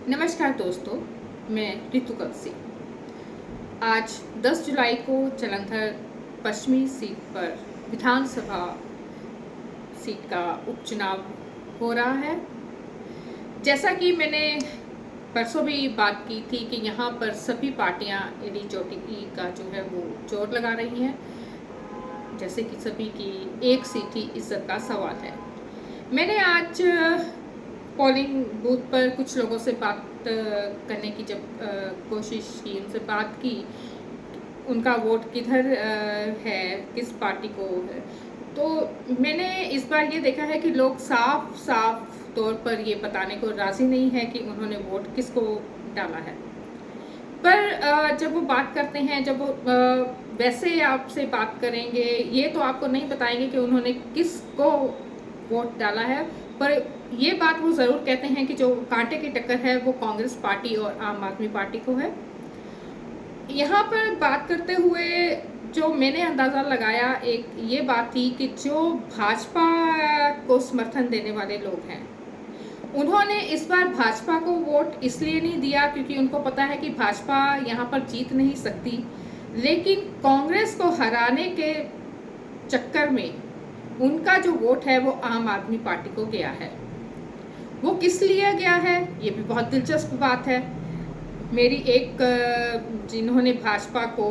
नमस्कार दोस्तों, मैं रितु कलसी। आज 10 जुलाई को जलंधर पश्चिमी सीट पर विधानसभा सीट का उपचुनाव हो रहा है। जैसा कि मैंने परसों भी बात की थी कि यहाँ पर सभी पार्टियाँ एडी चोटी का जो है वो जोर लगा रही हैं, जैसे कि सभी की एक सीट ही इज्जत का सवाल है। मैंने आज पोलिंग बूथ पर कुछ लोगों से बात करने की जब कोशिश की, उनसे बात की, उनका वोट किधर है, किस पार्टी को है, तो मैंने इस बार ये देखा है कि लोग साफ साफ तौर पर ये बताने को राज़ी नहीं है कि उन्होंने वोट किसको डाला है। पर जब वो बात करते हैं, जब वो वैसे आपसे बात करेंगे, ये तो आपको नहीं बताएंगे कि उन्होंने किसको वोट डाला है, पर ये बात वो ज़रूर कहते हैं कि जो कांटे की टक्कर है वो कांग्रेस पार्टी और आम आदमी पार्टी को है। यहाँ पर बात करते हुए जो मैंने अंदाज़ा लगाया, एक ये बात थी कि जो भाजपा को समर्थन देने वाले लोग हैं, उन्होंने इस बार भाजपा को वोट इसलिए नहीं दिया क्योंकि उनको पता है कि भाजपा यहाँ पर जीत नहीं सकती, लेकिन कांग्रेस को हराने के चक्कर में उनका जो वोट है वो आम आदमी पार्टी को गया है। वो किस लिए गया है, ये भी बहुत दिलचस्प बात है। मेरी एक जिन्होंने भाजपा को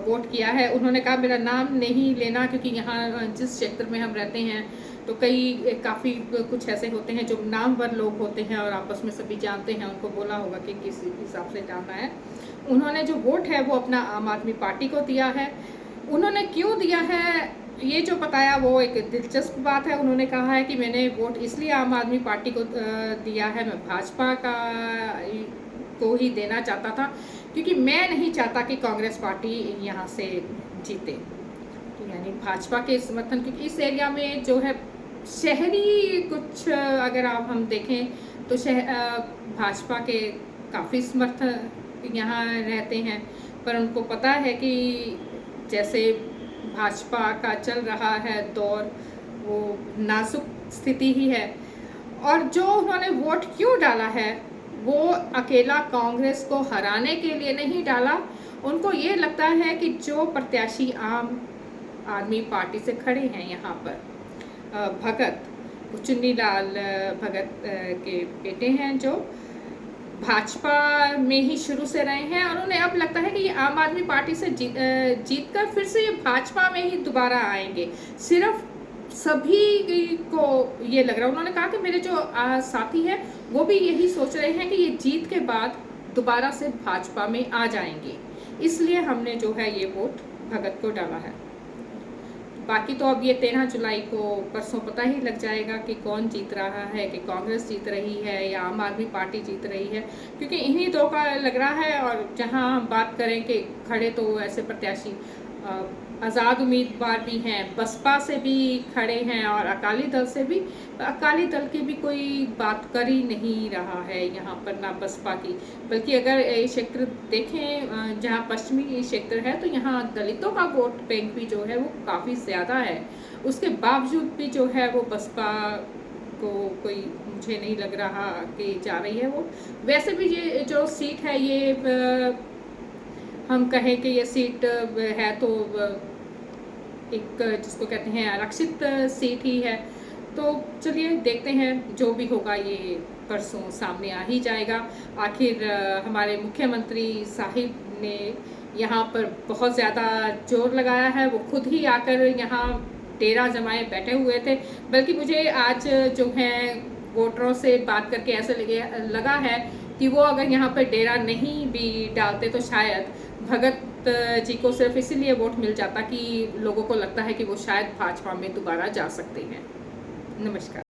वोट किया है, उन्होंने कहा मेरा नाम नहीं लेना क्योंकि यहाँ जिस क्षेत्र में हम रहते हैं तो काफ़ी कुछ ऐसे होते हैं जो नामवर लोग होते हैं और आपस में सभी जानते हैं, उनको बोला होगा कि किस हिसाब से डालना है। उन्होंने जो वोट है वो अपना आम आदमी पार्टी को दिया है। उन्होंने क्यों दिया है ये जो बताया वो एक दिलचस्प बात है। उन्होंने कहा है कि मैंने वोट इसलिए आम आदमी पार्टी को दिया है, मैं भाजपा को ही देना चाहता था क्योंकि मैं नहीं चाहता कि कांग्रेस पार्टी यहाँ से जीते। तो यानी भाजपा के समर्थन, क्योंकि इस एरिया में जो है शहरी कुछ अगर हम देखें तो भाजपा के काफ़ी समर्थक यहाँ रहते हैं, पर उनको पता है कि जैसे भाजपा का चल रहा है दौर, वो नाजुक स्थिति ही है। और जो उन्होंने वोट क्यों डाला है, वो अकेला कांग्रेस को हराने के लिए नहीं डाला। उनको ये लगता है कि जो प्रत्याशी आम आदमी पार्टी से खड़े हैं यहाँ पर, भगत चुन्नीलाल भगत के बेटे हैं, जो भाजपा में ही शुरू से रहे हैं, और उन्हें अब लगता है कि ये आम आदमी पार्टी से जीत कर फिर से ये भाजपा में ही दोबारा आएंगे। सिर्फ सभी को ये लग रहा है। उन्होंने कहा कि मेरे जो साथी हैं वो भी यही सोच रहे हैं कि ये जीत के बाद दोबारा से भाजपा में आ जाएंगे, इसलिए हमने जो है ये वोट भगत को डाला है। बाकी तो अब ये 13 जुलाई को परसों पता ही लग जाएगा कि कौन जीत रहा है, कि कांग्रेस जीत रही है या आम आदमी पार्टी जीत रही है, क्योंकि इन्हीं दो का लग रहा है। और जहां हम बात करें कि खड़े, तो ऐसे प्रत्याशी आज़ाद उम्मीदवार भी हैं, बसपा से भी खड़े हैं और अकाली दल से भी। अकाली दल की भी कोई बात कर ही नहीं रहा है यहाँ पर, ना बसपा की। बल्कि अगर ये क्षेत्र देखें जहाँ पश्चिमी क्षेत्र है, तो यहाँ दलितों का वोट बैंक भी जो है वो काफ़ी ज़्यादा है। उसके बावजूद भी जो है वो बसपा को कोई, मुझे नहीं लग रहा कि जा रही है वो। वैसे भी ये जो सीट है, ये हम कहें कि ये सीट है तो एक जिसको कहते हैं आरक्षित सीट ही है। तो चलिए देखते हैं, जो भी होगा ये परसों सामने आ ही जाएगा। आखिर हमारे मुख्यमंत्री साहिब ने यहाँ पर बहुत ज़्यादा जोर लगाया है। वो खुद ही आकर यहाँ डेरा जमाए बैठे हुए थे। बल्कि मुझे आज जो है वोटरों से बात करके ऐसे लगा है कि वो अगर यहाँ पर डेरा नहीं भी डालते तो शायद भगत जी को सिर्फ इसीलिए वोट मिल जाता कि लोगों को लगता है कि वो शायद भाजपा में दोबारा जा सकते हैं। नमस्कार।